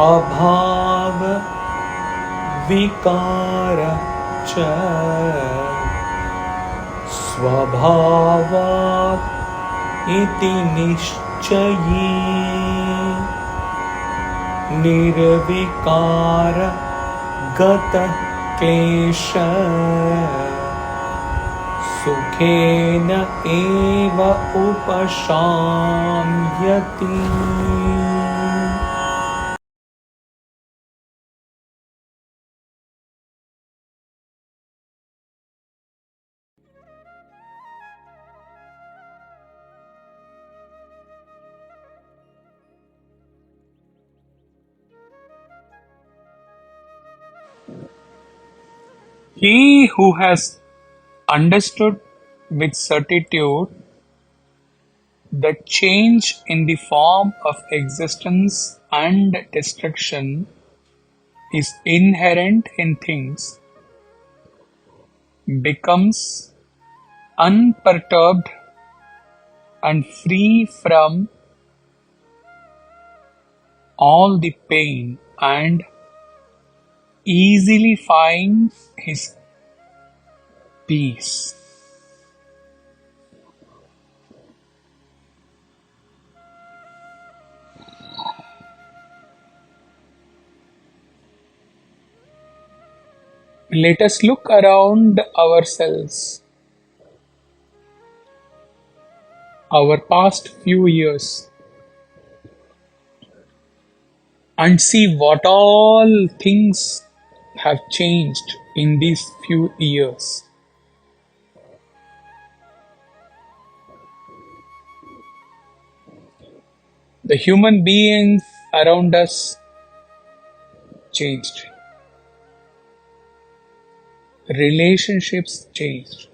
अभावविकारश्च स्वभावात् इति निश्चयी nirvikār gatakleśaḥ sukhenaivopaśāmyati. He who has understood with certitude that change in the form of existence and destruction is inherent in things, becomes unperturbed and free from all the pain and easily finds his peace. Let us look around ourselves, our past few years, and see what all things have changed in these few years. The human beings around us changed. Relationships changed.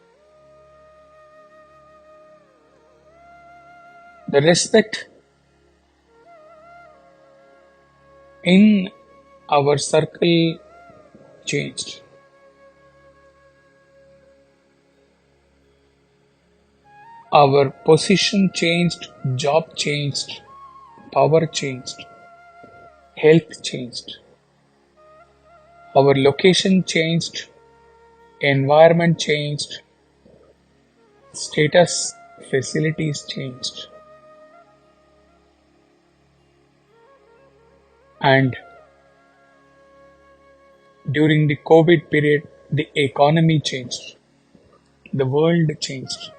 The respect in our circle changed. Our position changed, job changed, power changed, health changed. Our location changed, environment changed, status, facilities changed. And during the COVID period, the economy changed. The world changed.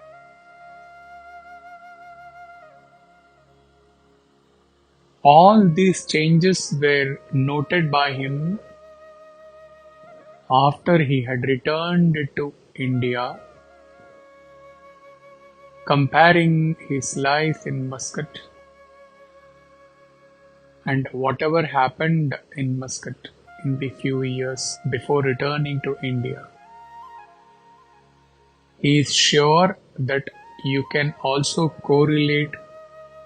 All these changes were noted by him after he had returned to India, comparing his life in Muscat and whatever happened in Muscat in the few years before returning to India. He is sure that you can also correlate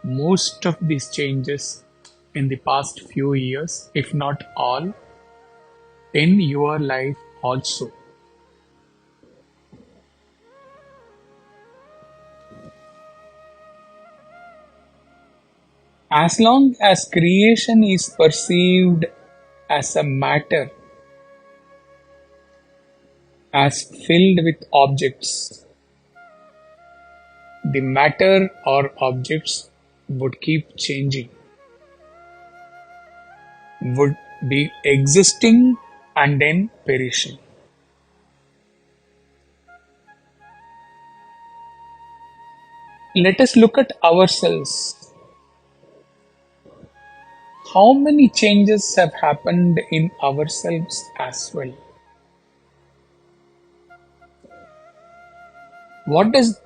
most of these changes in the past few years, if not all, in your life also. As long as creation is perceived as a matter, as filled with objects, the matter or objects would keep changing, would be existing and then perishing. Let us look at ourselves. How many changes have happened in ourselves as well? What does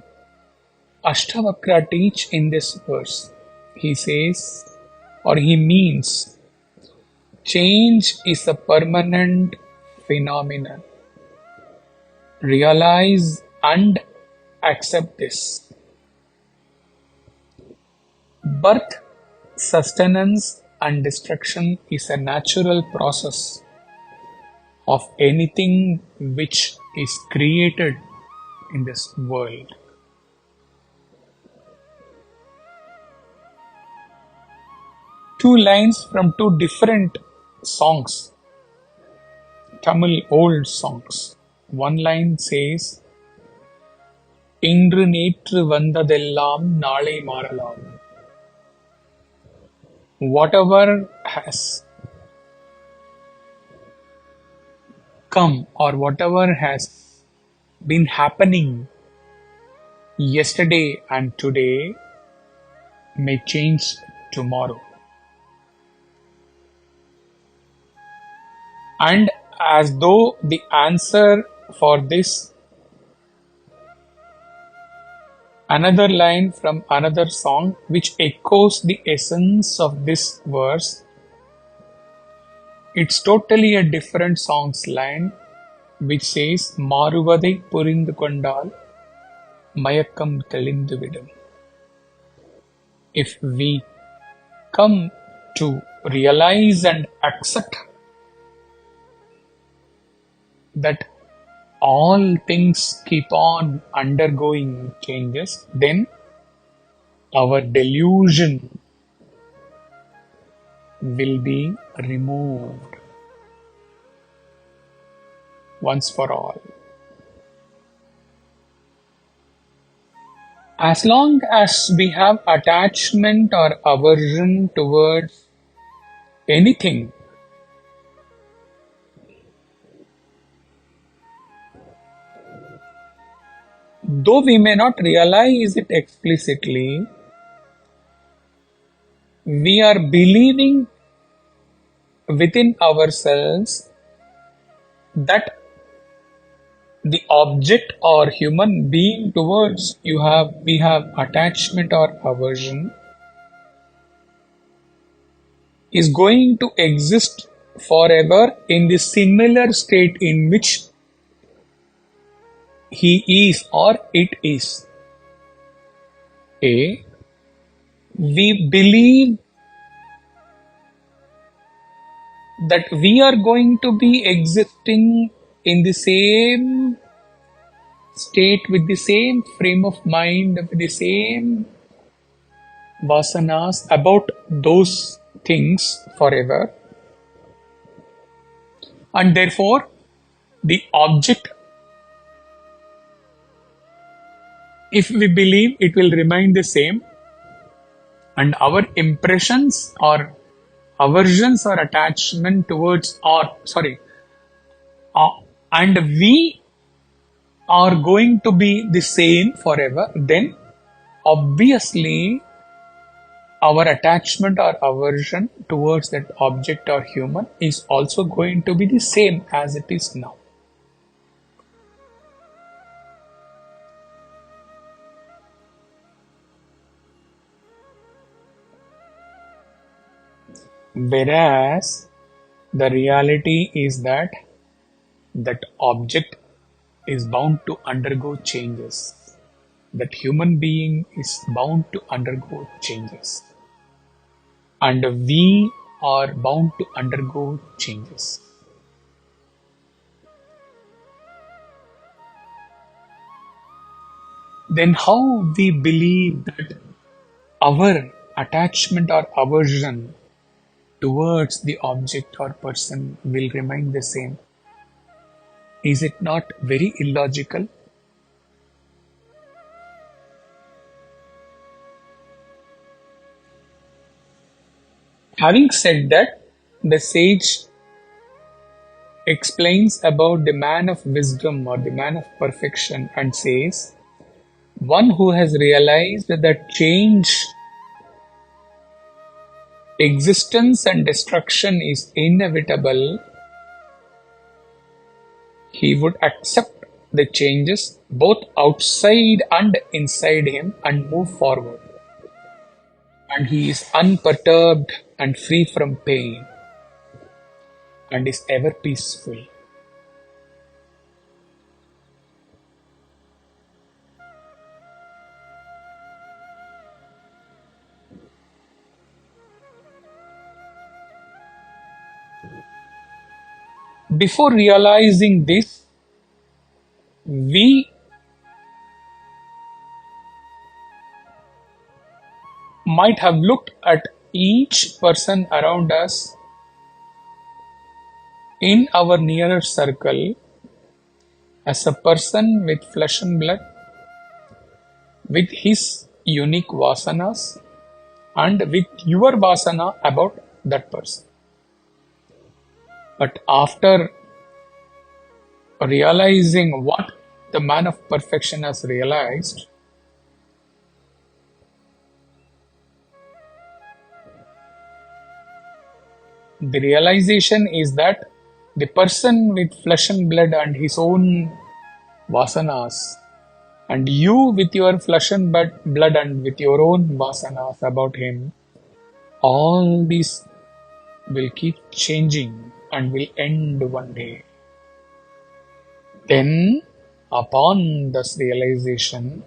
Ashtavakra teach in this verse? He says, or he means, change is a permanent phenomenon. Realize and accept this. Birth, sustenance, and destruction is a natural process of anything which is created in this world. To two lines from two different songs, Tamil old songs. One line says, Indru netru vandadellam naalai maaralam. Whatever has come or whatever has been happening yesterday and today may change tomorrow. And as though the answer for this, another line from another song which echoes the essence of this verse. It's totally a different song's line which says, Maruvadai purindu kondal mayakkam telindu vidum. If we come to realize and accept that all things keep on undergoing changes, then our delusion will be removed once for all. As long as we have attachment or aversion towards anything, though we may not realize it explicitly, we are believing within ourselves that the object or human being towards we have attachment or aversion is going to exist forever in the similar state in which he is or it is. We believe that we are going to be existing in the same state with the same frame of mind, with the same vasanas about those things forever, and therefore the object, if we believe it will remain the same, and our impressions or aversions or attachment towards and we are going to be the same forever, then obviously our attachment or aversion towards that object or human is also going to be the same as it is now. Whereas the reality is that that object is bound to undergo changes. That human being is bound to undergo changes. And we are bound to undergo changes. Then how we believe that our attachment or aversion towards the object or person will remain the same? Is it not very illogical? Having said that, the sage explains about the man of wisdom or the man of perfection and says, one who has realized that change, existence and destruction is inevitable, he would accept the changes both outside and inside him and move forward. And he is unperturbed and free from pain and is ever peaceful. Before realizing this, we might have looked at each person around us in our nearer circle as a person with flesh and blood, with his unique vasanas and with your vasana about that person. But after realizing what the man of perfection has realized, the realization is that the person with flesh and blood and his own vasanas, and you with your flesh and blood and with your own vasanas about him, all these will keep changing and will end one day. Then, upon this realization,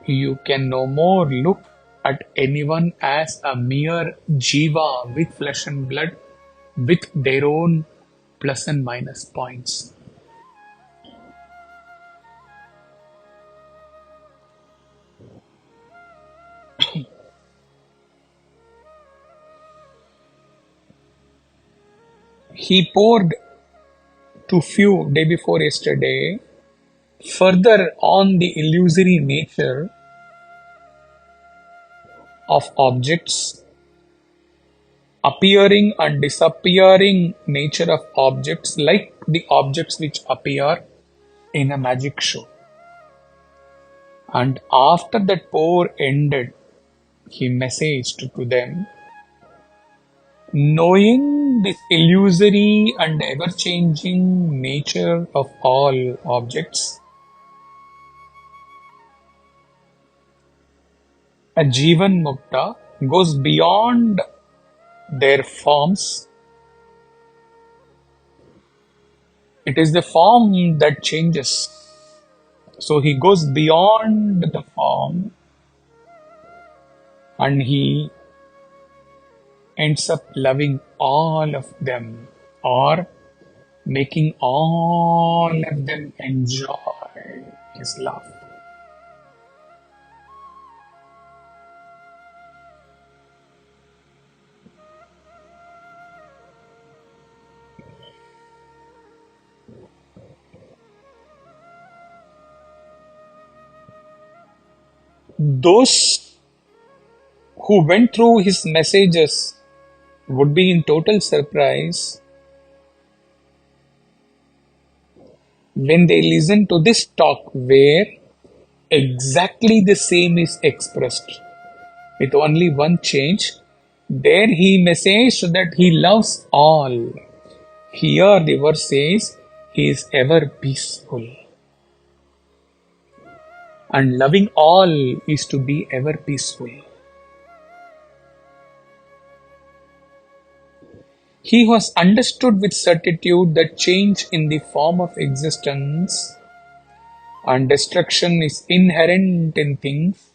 you can no more look at anyone as a mere jiva with flesh and blood with their own plus and minus points. He poured to few day before yesterday further on the illusory nature of objects, appearing and disappearing nature of objects, like the objects which appear in a magic show. And after that pour ended, he messaged to them, knowing this illusory and ever-changing nature of all objects, a Jivan Mukta goes beyond their forms. It is the form that changes. So he goes beyond the form and he ends up loving all of them or making all of them enjoy his love. Those who went through his messages would be in total surprise when they listen to this talk where exactly the same is expressed with only one change. There he messaged that he loves all. Here the verse says he is ever peaceful. And loving all is to be ever peaceful. He has understood with certitude that change in the form of existence and destruction is inherent in things.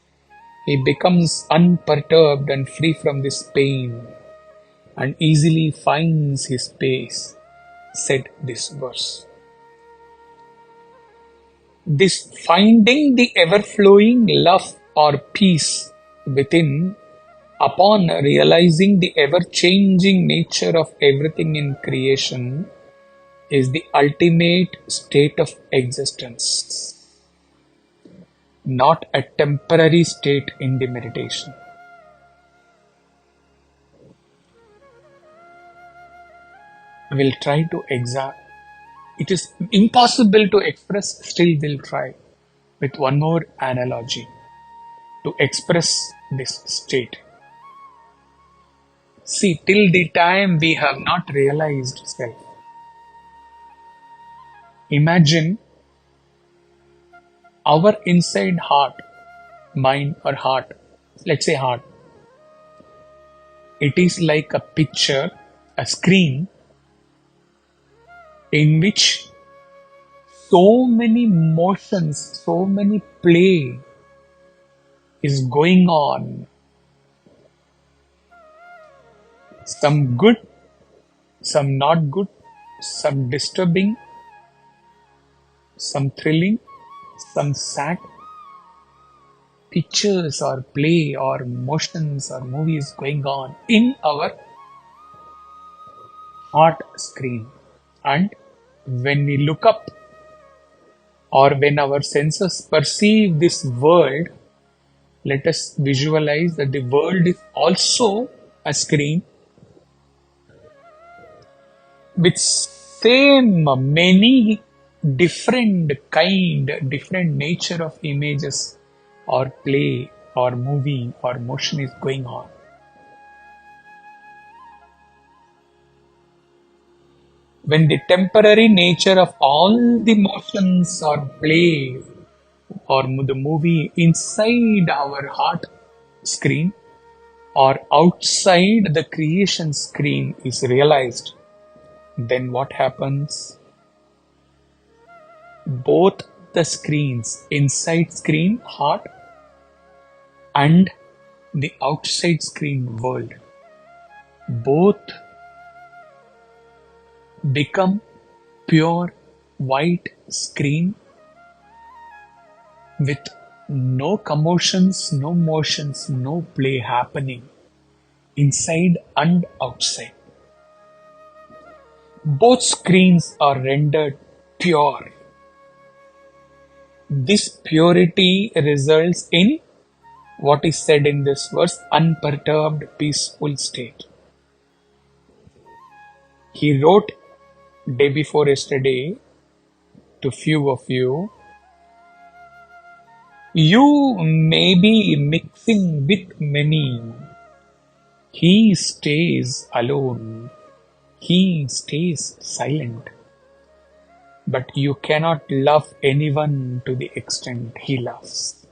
He becomes unperturbed and free from this pain and easily finds his space, said this verse. This finding the ever-flowing love or peace within, upon realizing the ever-changing nature of everything in creation, is the ultimate state of existence, not a temporary state in the meditation. We'll try to examine. It is impossible to express, still we'll try with one more analogy to express this state. See, till the time we have not realized self. Imagine our inside heart, mind or heart, let's say heart. It is like a picture, a screen in which so many motions, so many play is going on. Some good, some not good, some disturbing, some thrilling, some sad. pictures or play or motions or movies going on in our heart screen. And when we look up or when our senses perceive this world, let us visualize that the world is also a screen with same many different nature of images or play or movie or motion is going on. When the temporary nature of all the motions or play or the movie inside our heart screen or outside the creation screen is realized, then what happens? Both the screens, inside screen, heart, and the outside screen world, both become pure white screen with no commotions, no motions, no play happening inside and outside. Both screens are rendered pure. This purity results in what is said in this verse, unperturbed, peaceful state. He wrote day before yesterday to few of you, you may be mixing with many. He stays alone. He stays silent. But you cannot love anyone to the extent he loves.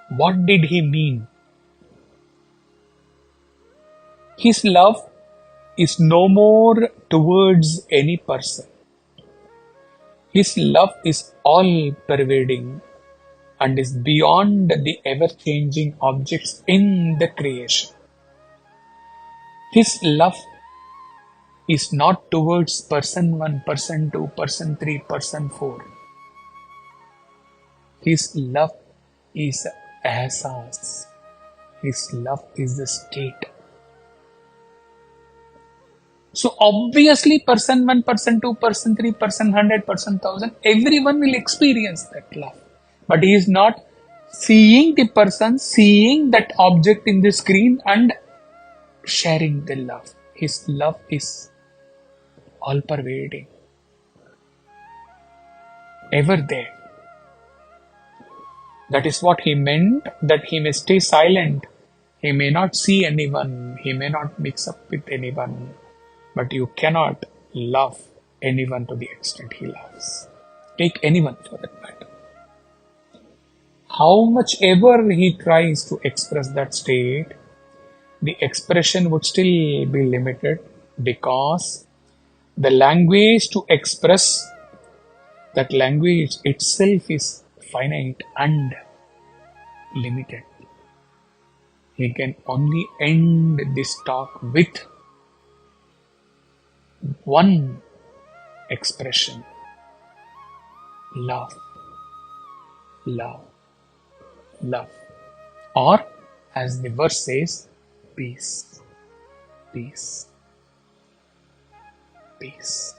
What did he mean? His love is no more towards any person. His love is all-pervading and is beyond the ever-changing objects in the creation. His love is not towards person 1, person 2, person 3, person 4. His love is ehsas. His love is the state. So obviously person 1, person 2, person 3, person 100, person 1000, everyone will experience that love. But he is not seeing the person, seeing that object in the screen and sharing the love. His love is all-pervading, ever there. That is what he meant, that he may stay silent. He may not see anyone. He may not mix up with anyone. But you cannot love anyone to the extent he loves. Take anyone for that matter. How much ever he tries to express that state, the expression would still be limited because the language to express that language itself is finite and limited. He can only end this talk with one expression: love, love, love. Or, as the verse says, peace, peace, peace.